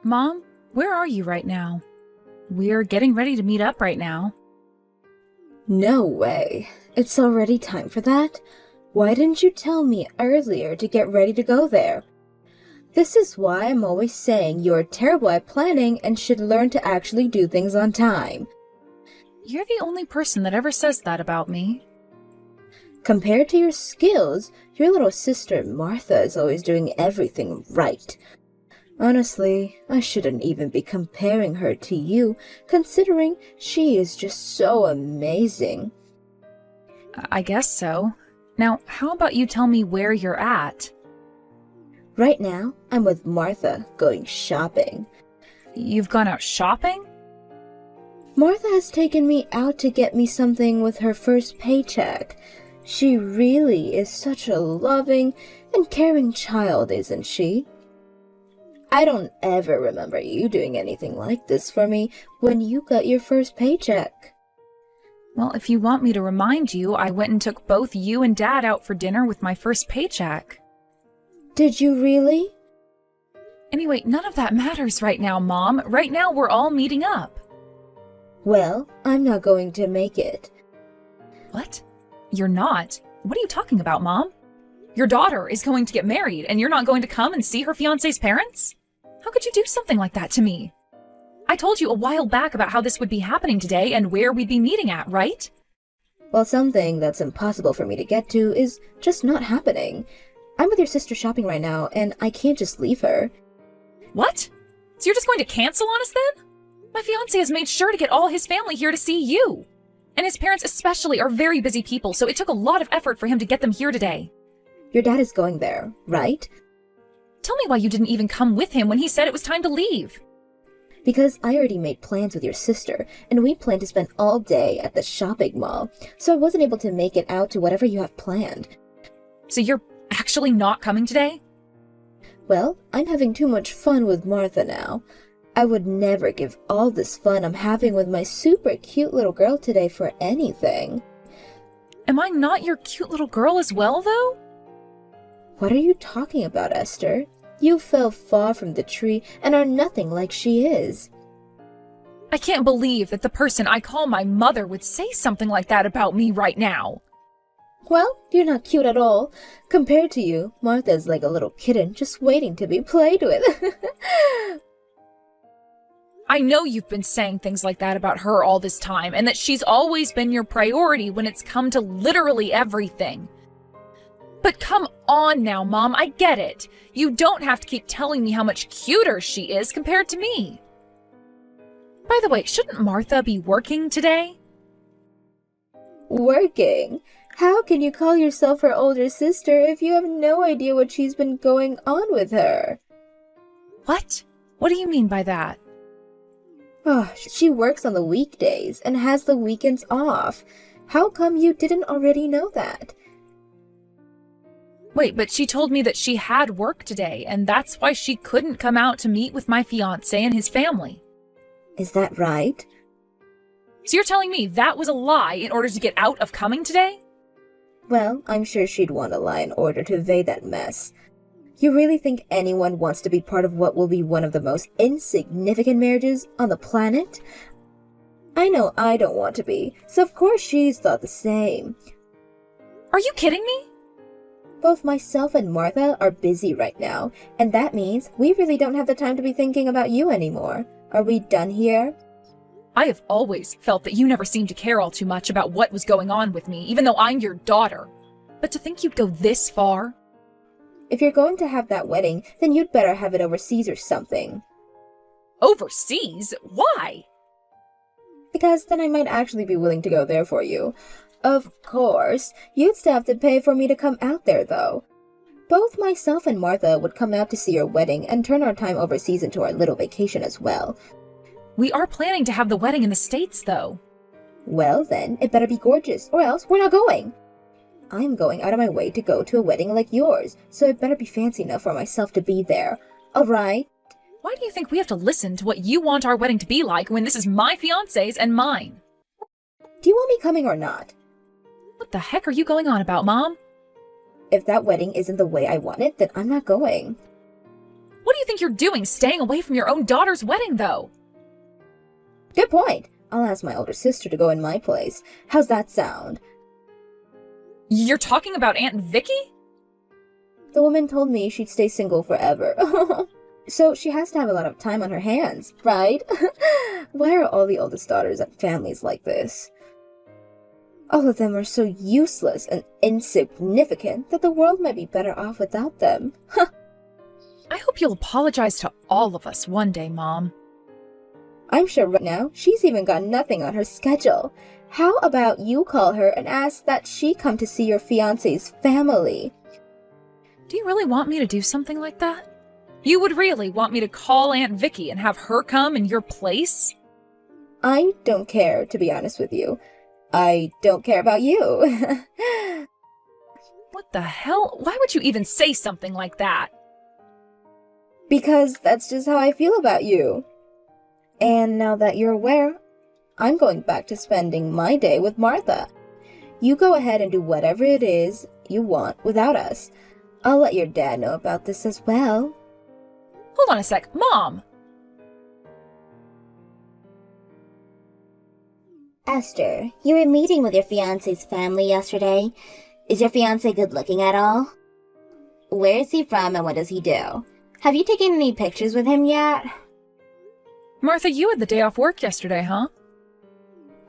Mom, where are you right now? We're getting ready to meet up right now. No way. It's already time for that? Why didn't you tell me earlier to get ready to go there? This is why I'm always saying you're terrible at planning and should learn to actually do things on time. You're the only person that ever says that about me. Compared to your skills, your little sister Martha is always doing everything right. Honestly, I shouldn't even be comparing her to you, considering she is just so amazing. I guess so. Now, how about you tell me where you're at? Right now, I'm with Martha, going shopping. You've gone out shopping? Martha has taken me out to get me something with her first paycheck. She really is such a loving and caring child, isn't she? I don't ever remember you doing anything like this for me when you got your first paycheck. Well, if you want me to remind you, I went and took both you and Dad out for dinner with my first paycheck. Did you really? Anyway, none of that matters right now, Mom. Right now, we're all meeting up. Well, I'm not going to make it. What? You're not? What are you talking about, Mom? Your daughter is going to get married, and you're not going to come and see her fiancé's parents? How could you do something like that to me? I told you a while back about how this would be happening today and where we'd be meeting at, right? Well, something that's impossible for me to get to is just not happening. I'm with your sister shopping right now, and I can't just leave her. What? So you're just going to cancel on us then? My fiancé has made sure to get all his family here to see you. And his parents especially are very busy people, so it took a lot of effort for him to get them here today. Your dad is going there, right? Tell me why you didn't even come with him when he said it was time to leave. Because I already made plans with your sister, and we planned to spend all day at the shopping mall, so I wasn't able to make it out to whatever you have planned. So you're actually not coming today? Well, I'm having too much fun with Martha now. I would never give all this fun I'm having with my super cute little girl today for anything. Am I not your cute little girl as well, though? What are you talking about, Esther? You fell far from the tree and are nothing like she is. I can't believe that the person I call my mother would say something like that about me right now. Well, you're not cute at all. Compared to you, Martha's like a little kitten just waiting to be played with. I know you've been saying things like that about her all this time, and that she's always been your priority when it's come to literally everything. But come on now, Mom, I get it. You don't have to keep telling me how much cuter she is compared to me. By the way, shouldn't Martha be working today? Working? How can you call yourself her older sister if you have no idea what she's been going on with her? What? What do you mean by that? Oh, she works on the weekdays and has the weekends off. How come you didn't already know that? Wait, but she told me that she had work today, and that's why she couldn't come out to meet with my fiancé and his family. Is that right? So you're telling me that was a lie in order to get out of coming today? Well, I'm sure she'd want to lie in order to evade that mess. You really think anyone wants to be part of what will be one of the most insignificant marriages on the planet? I know I don't want to be, so of course she's thought the same. Are you kidding me? Both myself and Martha are busy right now, and that means we really don't have the time to be thinking about you anymore. Are we done here? I have always felt that you never seemed to care all too much about what was going on with me, even though I'm your daughter. But to think you'd go this far? If you're going to have that wedding, then you'd better have it overseas or something. Overseas? Why? Because then I might actually be willing to go there for you. Of course, you'd still have to pay for me to come out there, though. Both myself and Martha would come out to see your wedding and turn our time overseas into our little vacation as well. We are planning to have the wedding in the States, though. Well, then, it better be gorgeous, or else we're not going. I'm going out of my way to go to a wedding like yours, so it better be fancy enough for myself to be there. All right? Why do you think we have to listen to what you want our wedding to be like when this is my fiancé's and mine? Do you want me coming or not? What the heck are you going on about, Mom? If that wedding isn't the way I want it, then I'm not going. What do you think you're doing staying away from your own daughter's wedding, though? Good point. I'll ask my older sister to go in my place. How's that sound? You're talking about Aunt Vicky? The woman told me she'd stay single forever. So she has to have a lot of time on her hands, right? Why are all the oldest daughters at families like this? All of them are so useless and insignificant that the world might be better off without them. I hope you'll apologize to all of us one day, Mom. I'm sure right now she's even got nothing on her schedule. How about you call her and ask that she come to see your fiancé's family? Do you really want me to do something like that? You would really want me to call Aunt Vicky and have her come in your place? I don't care, to be honest with you. I don't care about you. What the hell? Why would you even say something like that? Because that's just how I feel about you. And now that you're aware, I'm going back to spending my day with Martha. You go ahead and do whatever it is you want without us. I'll let your dad know about this as well. Hold on a sec. Mom! Esther, you were meeting with your fiancé's family yesterday. Is your fiancé good looking at all? Where is he from and what does he do? Have you taken any pictures with him yet? Martha, you had the day off work yesterday, huh?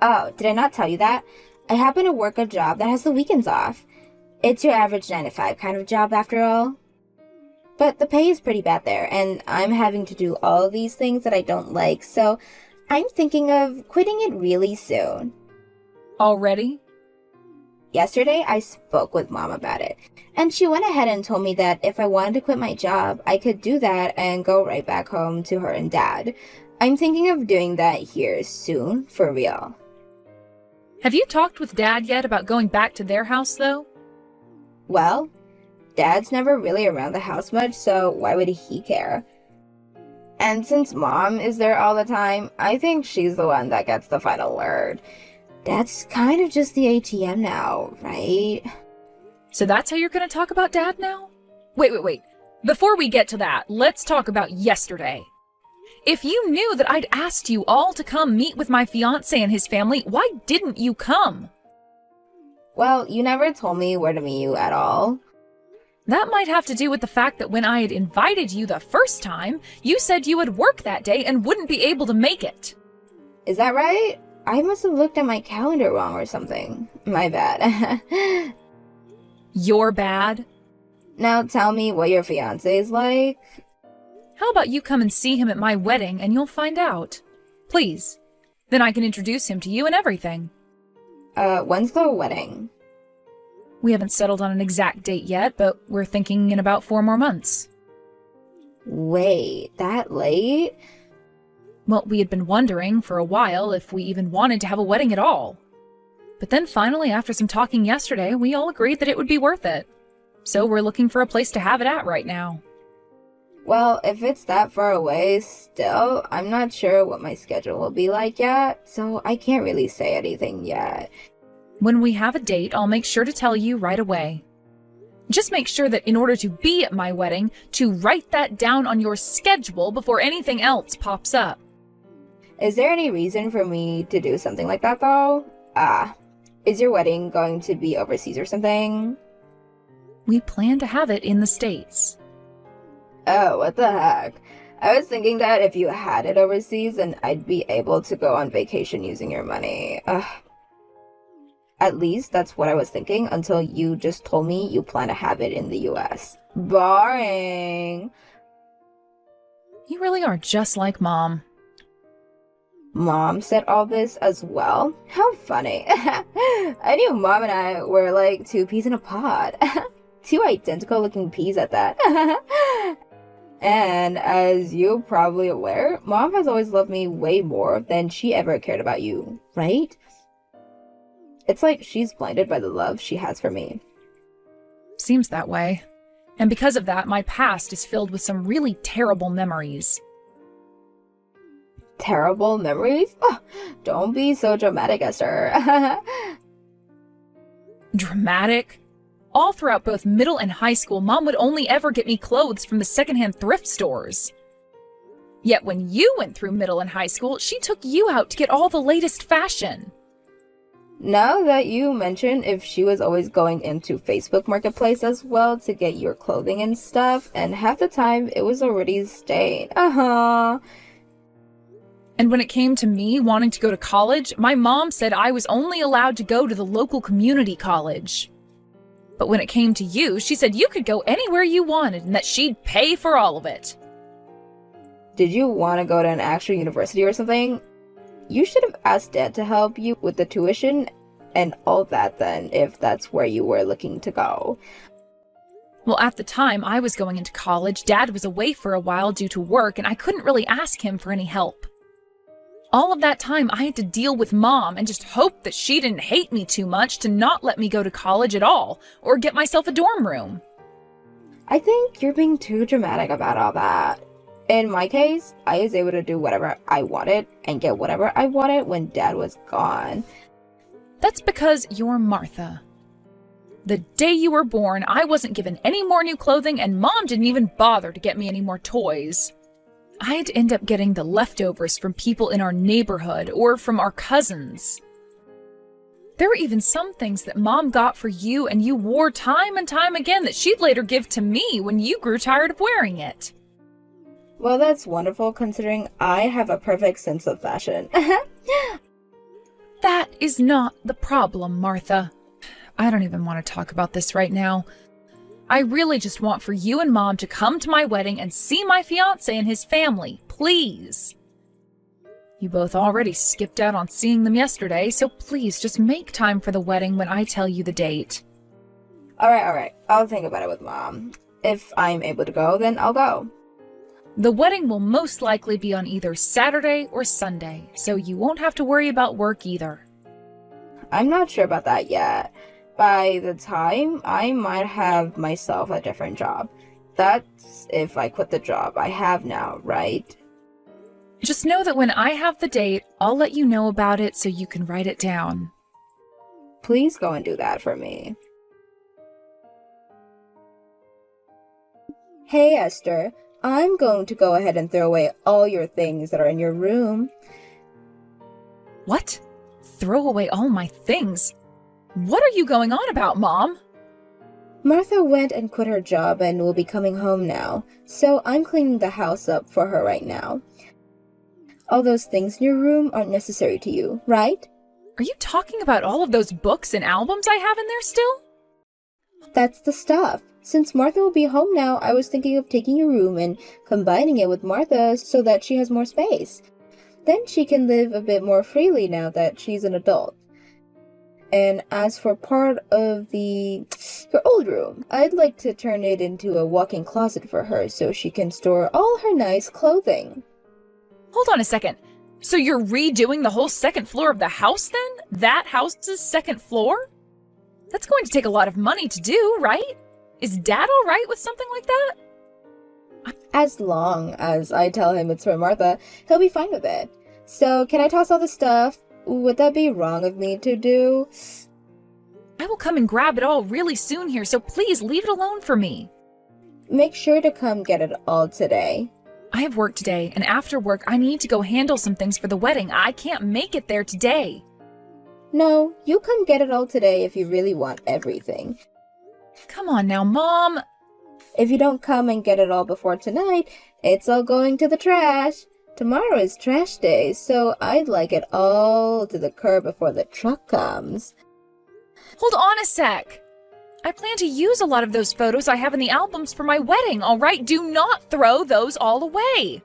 Oh, did I not tell you that? I happen to work a job that has the weekends off. It's your average 9 to 5 kind of job after all. But the pay is pretty bad there, and I'm having to do all these things that I don't like, so I'm thinking of quitting it really soon. Already? Yesterday, I spoke with Mom about it, and she went ahead and told me that if I wanted to quit my job, I could do that and go right back home to her and Dad. I'm thinking of doing that here soon, for real. Have you talked with Dad yet about going back to their house, though? Well, Dad's never really around the house much, so why would he care? And since Mom is there all the time, I think she's the one that gets the final word. Dad's kind of just the ATM now, right? So that's how you're going to talk about Dad now? Wait. Before we get to that, let's talk about yesterday. If you knew that I'd asked you all to come meet with my fiancé and his family, why didn't you come? Well, you never told me where to meet you at all. That might have to do with the fact that when I had invited you the first time, you said you would work that day and wouldn't be able to make it. Is that right? I must have looked at my calendar wrong or something. My bad. You're bad? Now tell me what your fiancé is like. How about you come and see him at my wedding and you'll find out? Please. Then I can introduce him to you and everything. When's the wedding? We haven't settled on an exact date yet, but we're thinking in about 4 more months. Wait, that late? Well, we had been wondering for a while if we even wanted to have a wedding at all. But then finally, after some talking yesterday, we all agreed that it would be worth it. So we're looking for a place to have it at right now. Well, if it's that far away, still, I'm not sure what my schedule will be like yet, so I can't really say anything yet. When we have a date, I'll make sure to tell you right away. Just make sure that in order to be at my wedding, to write that down on your schedule before anything else pops up. Is there any reason for me to do something like that, though? Is your wedding going to be overseas or something? We plan to have it in the States. Oh, what the heck? I was thinking that if you had it overseas, then I'd be able to go on vacation using your money. At least that's what I was thinking until you just told me you plan to have it in the US. Boring. You really are just like Mom. Mom said all this as well? How funny. I knew Mom and I were like 2 peas in a pod. 2 identical looking peas at that. And as you're probably aware, Mom has always loved me way more than she ever cared about you, right? It's like she's blinded by the love she has for me. Seems that way. And because of that, my past is filled with some really terrible memories. Terrible memories? Oh, don't be so dramatic, Esther. Dramatic? all throughout both middle and high school, Mom would only ever get me clothes from the secondhand thrift stores. Yet when you went through middle and high school, she took you out to get all the latest fashion. Now that you mention if she was always going into Facebook Marketplace as well to get your clothing and stuff, and half the time it was already stained. And when it came to me wanting to go to college, my mom said I was only allowed to go to the local community college. But when it came to you, she said you could go anywhere you wanted and that she'd pay for all of it. Did you want to go to an actual university or something? You should have asked Dad to help you with the tuition and all that then, if that's where you were looking to go. Well, at the time I was going into college, Dad was away for a while due to work, and I couldn't really ask him for any help. All of that time, I had to deal with Mom and just hope that she didn't hate me too much to not let me go to college at all, or get myself a dorm room. I think you're being too dramatic about all that. In my case, I was able to do whatever I wanted and get whatever I wanted when Dad was gone. That's because you're Martha. The day you were born, I wasn't given any more new clothing, and Mom didn't even bother to get me any more toys. I'd end up getting the leftovers from people in our neighborhood or from our cousins. There were even some things that Mom got for you and you wore time and time again that she'd later give to me when you grew tired of wearing it. Well, that's wonderful considering I have a perfect sense of fashion. That is not the problem, Martha. I don't even want to talk about this right now. I really just want for you and Mom to come to my wedding and see my fiancé and his family, please. You both already skipped out on seeing them yesterday, so please just make time for the wedding when I tell you the date. Alright. I'll think about it with Mom. If I'm able to go, then I'll go. The wedding will most likely be on either Saturday or Sunday, so you won't have to worry about work either. I'm not sure about that yet. By the time, I might have myself a different job. That's if I quit the job I have now, right? Just know that when I have the date, I'll let you know about it so you can write it down. Please go and do that for me. Hey, Esther. I'm going to go ahead and throw away all your things that are in your room. What? Throw away all my things? What are you going on about, Mom? Martha went and quit her job and will be coming home now, so I'm cleaning the house up for her right now. All those things in your room aren't necessary to you, right? Are you talking about all of those books and albums I have in there still? That's the stuff. Since Martha will be home now, I was thinking of taking your room and combining it with Martha so that she has more space. Then she can live a bit more freely now that she's an adult. And as for part of your old room, I'd like to turn it into a walk-in closet for her so she can store all her nice clothing. Hold on a second. So you're redoing the whole second floor of the house then? That house's second floor? That's going to take a lot of money to do, right? Is Dad all right with something like that? As long as I tell him it's for Martha, he'll be fine with it. So can I toss all the stuff? Would that be wrong of me to do? I will come and grab it all really soon here, so please leave it alone for me. Make sure to come get it all today. I have work today, and after work, I need to go handle some things for the wedding. I can't make it there today. No, you come get it all today if you really want everything. Come on now, Mom. If you don't come and get it all before tonight, it's all going to the trash. Tomorrow is trash day, so I'd like it all to the curb before the truck comes. Hold on a sec. I plan to use a lot of those photos I have in the albums for my wedding, all right? Do not throw those all away.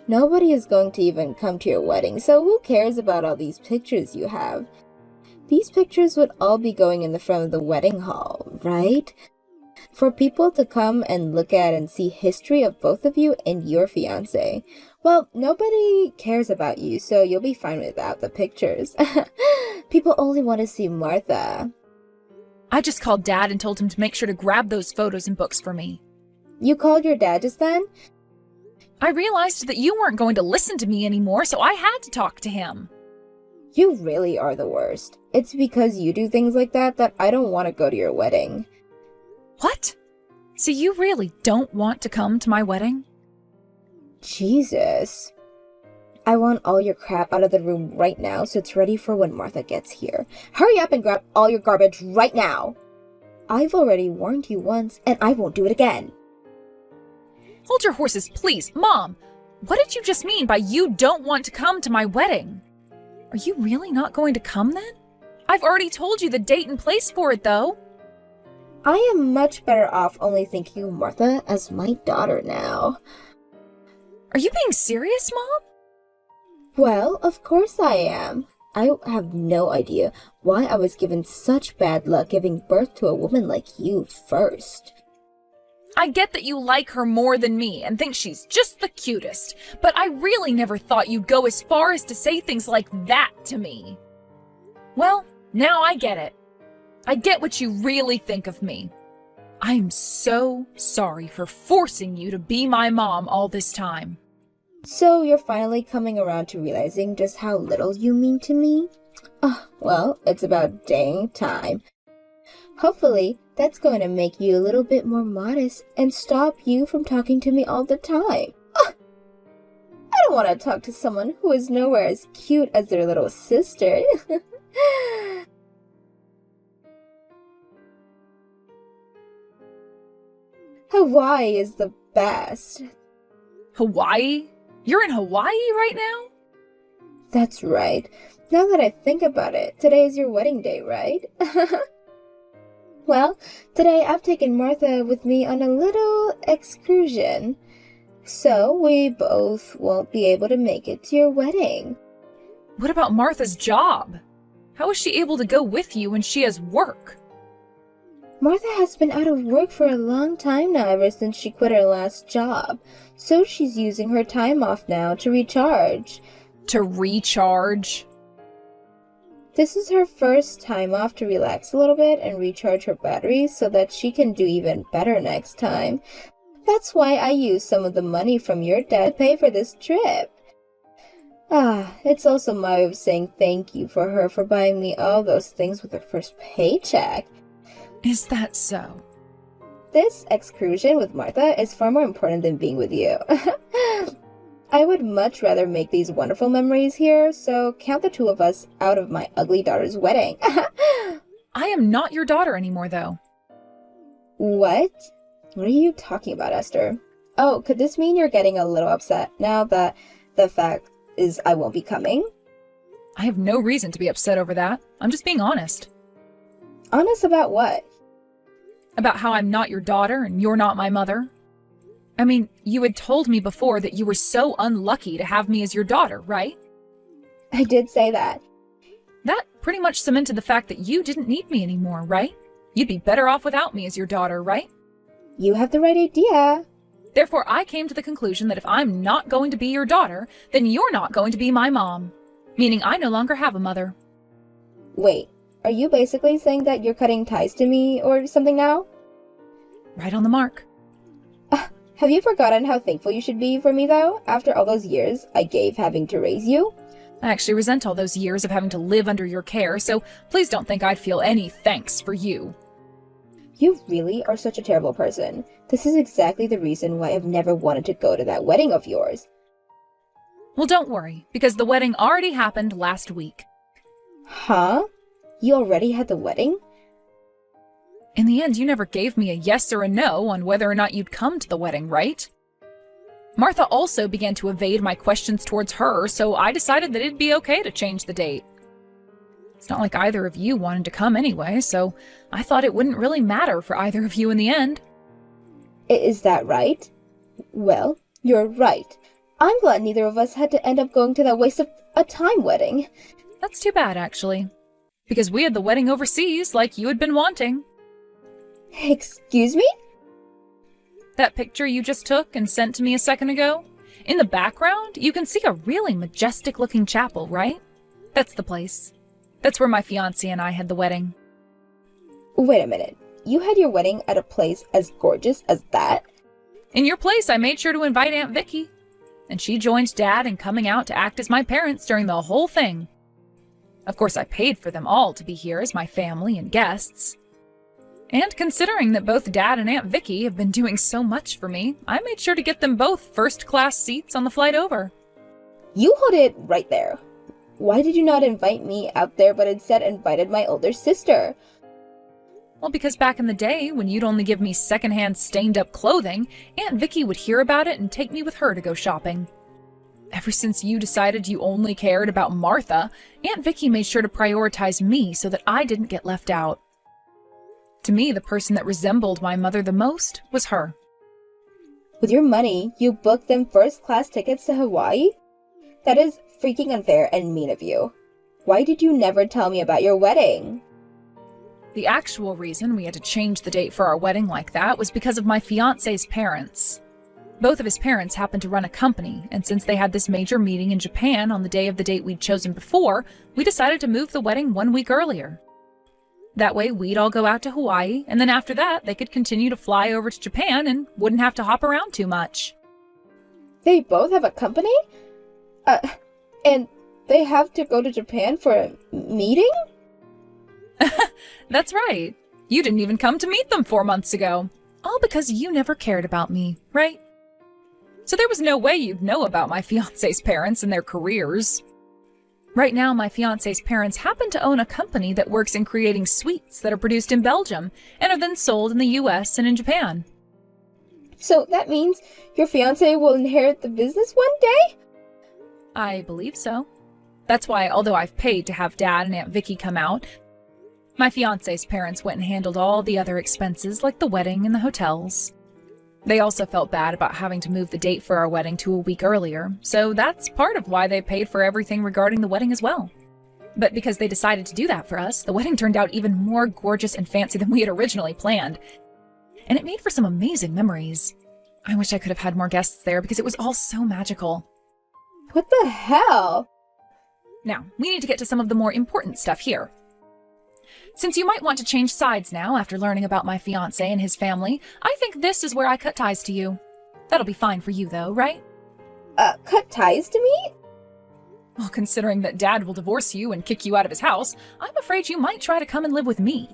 Nobody is going to even come to your wedding, so who cares about all these pictures you have? These pictures would all be going in the front of the wedding hall, right? For people to come and look at and see history of both of you and your fiancé. Well, nobody cares about you, so you'll be fine without the pictures. People only want to see Martha. I just called Dad and told him to make sure to grab those photos and books for me. You called your dad just then? I realized that you weren't going to listen to me anymore, so I had to talk to him. You really are the worst. It's because you do things like that that I don't want to go to your wedding. What? So you really don't want to come to my wedding? Jesus. I want all your crap out of the room right now so it's ready for when Martha gets here. Hurry up and grab all your garbage right now. I've already warned you once, and I won't do it again. Hold your horses, please. Mom, what did you just mean by you don't want to come to my wedding? Are you really not going to come then? I've already told you the date and place for it, though. I am much better off only thinking of Martha as my daughter now. Are you being serious, Mom? Well, of course I am. I have no idea why I was given such bad luck giving birth to a woman like you first. I get that you like her more than me and think she's just the cutest, but I really never thought you'd go as far as to say things like that to me. Well, now I get it. I get what you really think of me. I'm so sorry for forcing you to be my mom all this time. So you're finally coming around to realizing just how little you mean to me? Well, it's about dang time. Hopefully, that's going to make you a little bit more modest and stop you from talking to me all the time. I don't want to talk to someone who is nowhere as cute as their little sister. Hawaii is the best. Hawaii? You're in Hawaii right now? That's right. Now that I think about it, today is your wedding day, right? Well, today I've taken Martha with me on a little excursion. So we both won't be able to make it to your wedding. What about Martha's job? How is she able to go with you when she has work? Martha has been out of work for a long time now, ever since she quit her last job. So she's using her time off now to recharge. To recharge? This is her first time off to relax a little bit and recharge her batteries so that she can do even better next time. That's why I used some of the money from your dad to pay for this trip. It's also my way of saying thank you for her for buying me all those things with her first paycheck. Is that so? This excursion with Martha is far more important than being with you. I would much rather make these wonderful memories here, so count the two of us out of my ugly daughter's wedding. I am not your daughter anymore, though. What? What are you talking about, Esther? Oh, could this mean you're getting a little upset now that the fact is I won't be coming? I have no reason to be upset over that. I'm just being honest. Honest about what? About how I'm not your daughter and you're not my mother. I mean, you had told me before that you were so unlucky to have me as your daughter, right? I did say that. That pretty much cemented the fact that you didn't need me anymore, right? You'd be better off without me as your daughter, right? You have the right idea. Therefore, I came to the conclusion that if I'm not going to be your daughter, then you're not going to be my mom. Meaning I no longer have a mother. Wait, are you basically saying that you're cutting ties to me or something now? Right on the mark. Have you forgotten how thankful you should be for me, though, after all those years I gave having to raise you? I actually resent all those years of having to live under your care, so please don't think I'd feel any thanks for you. You really are such a terrible person. This is exactly the reason why I've never wanted to go to that wedding of yours. Well, don't worry, because the wedding already happened last week. Huh? You already had the wedding? In the end, you never gave me a yes or a no on whether or not you'd come to the wedding, right? Martha also began to evade my questions towards her, so I decided that it'd be okay to change the date. It's not like either of you wanted to come anyway, so I thought it wouldn't really matter for either of you in the end. Is that right? Well, you're right. I'm glad neither of us had to end up going to that waste of a time wedding. That's too bad, actually. Because we had the wedding overseas, like you had been wanting. Excuse me? That picture you just took and sent to me a second ago? In the background, you can see a really majestic-looking chapel, right? That's the place. That's where my fiancé and I had the wedding. Wait a minute. You had your wedding at a place as gorgeous as that? In your place, I made sure to invite Aunt Vicky. And she joined Dad in coming out to act as my parents during the whole thing. Of course, I paid for them all to be here as my family and guests. And considering that both Dad and Aunt Vicky have been doing so much for me, I made sure to get them both first-class seats on the flight over. You hold it right there. Why did you not invite me out there but instead invited my older sister? Well, because back in the day, when you'd only give me secondhand stained-up clothing, Aunt Vicky would hear about it and take me with her to go shopping. Ever since you decided you only cared about Martha, Aunt Vicky made sure to prioritize me so that I didn't get left out. To me, the person that resembled my mother the most was her. With your money, you booked them first-class tickets to Hawaii? That is freaking unfair and mean of you. Why did you never tell me about your wedding? The actual reason we had to change the date for our wedding like that was because of my fiancé's parents. Both of his parents happened to run a company, and since they had this major meeting in Japan on the day of the date we'd chosen before, we decided to move the wedding 1 week earlier. That way, we'd all go out to Hawaii, and then after that, they could continue to fly over to Japan and wouldn't have to hop around too much. They both have a company? And they have to go to Japan for a meeting? That's right. You didn't even come to meet them 4 months ago. All because you never cared about me, right? So there was no way you'd know about my fiancé's parents and their careers. Right now, my fiancé's parents happen to own a company that works in creating sweets that are produced in Belgium and are then sold in the US and in Japan. So that means your fiancé will inherit the business one day? I believe so. That's why, although I've paid to have Dad and Aunt Vicky come out, my fiancé's parents went and handled all the other expenses like the wedding and the hotels. They also felt bad about having to move the date for our wedding to a week earlier, so that's part of why they paid for everything regarding the wedding as well. But because they decided to do that for us, the wedding turned out even more gorgeous and fancy than we had originally planned. And it made for some amazing memories. I wish I could have had more guests there because it was all so magical. What the hell? Now, we need to get to some of the more important stuff here. Since you might want to change sides now after learning about my fiancé and his family, I think this is where I cut ties to you. That'll be fine for you though, right? Cut ties to me? Well, considering that Dad will divorce you and kick you out of his house, I'm afraid you might try to come and live with me.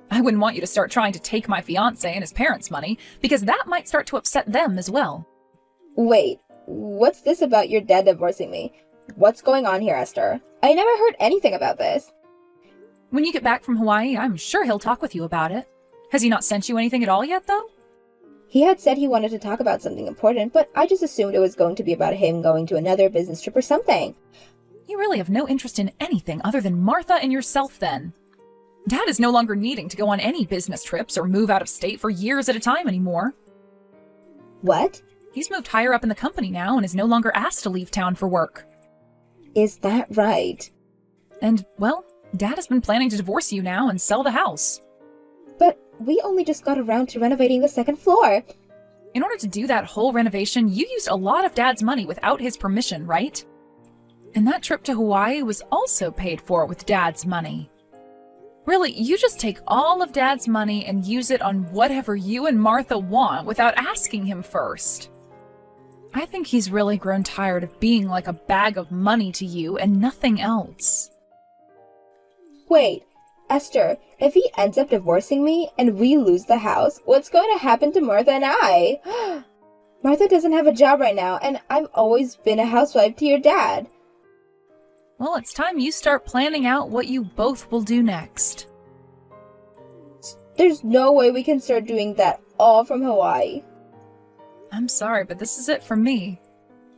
I wouldn't want you to start trying to take my fiancé and his parents' money, because that might start to upset them as well. Wait, what's this about your dad divorcing me? What's going on here, Esther? I never heard anything about this. When you get back from Hawaii, I'm sure he'll talk with you about it. Has he not sent you anything at all yet, though? He had said he wanted to talk about something important, but I just assumed it was going to be about him going to another business trip or something. You really have no interest in anything other than Martha and yourself, then. Dad is no longer needing to go on any business trips or move out of state for years at a time anymore. What? He's moved higher up in the company now and is no longer asked to leave town for work. Is that right? And, well, Dad has been planning to divorce you now and sell the house. But we only just got around to renovating the second floor. In order to do that whole renovation, you used a lot of Dad's money without his permission, right? And that trip to Hawaii was also paid for with Dad's money. Really, you just take all of Dad's money and use it on whatever you and Martha want without asking him first. I think he's really grown tired of being like a bag of money to you and nothing else. Wait, Esther, if he ends up divorcing me and we lose the house, what's going to happen to Martha and I? Martha doesn't have a job right now, and I've always been a housewife to your dad. Well, it's time you start planning out what you both will do next. There's no way we can start doing that all from Hawaii. I'm sorry, but this is it from me.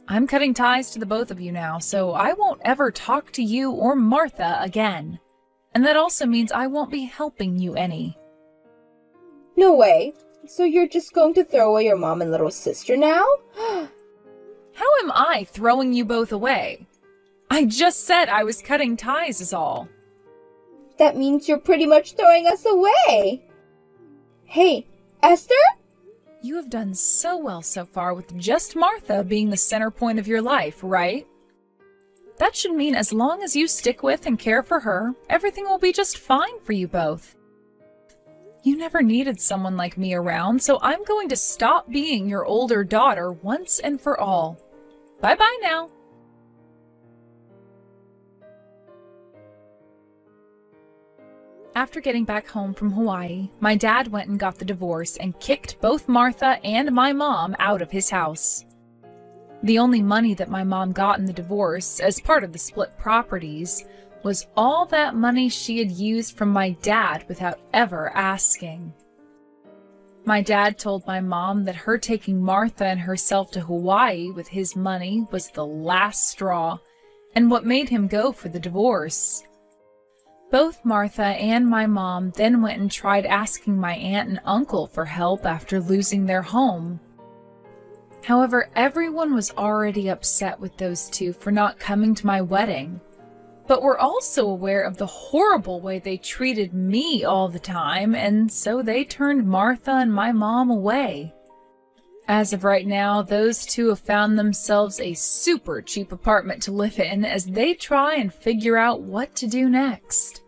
I'm cutting ties to the both of you now, so I won't ever talk to you or Martha again. And that also means I won't be helping you any. No way. So you're just going to throw away your mom and little sister now? How am I throwing you both away? I just said I was cutting ties is all. That means you're pretty much throwing us away. Hey, Esther? You have done so well so far with just Martha being the center point of your life, right? That should mean as long as you stick with and care for her, everything will be just fine for you both. You never needed someone like me around, so I'm going to stop being your older daughter once and for all. Bye-bye now. After getting back home from Hawaii, my dad went and got the divorce and kicked both Martha and my mom out of his house. The only money that my mom got in the divorce, as part of the split properties, was all that money she had used from my dad without ever asking. My dad told my mom that her taking Martha and herself to Hawaii with his money was the last straw, and what made him go for the divorce. Both Martha and my mom then went and tried asking my aunt and uncle for help after losing their home. However, everyone was already upset with those two for not coming to my wedding, but were also aware of the horrible way they treated me all the time, and so they turned Martha and my mom away. As of right now, those two have found themselves a super cheap apartment to live in as they try and figure out what to do next.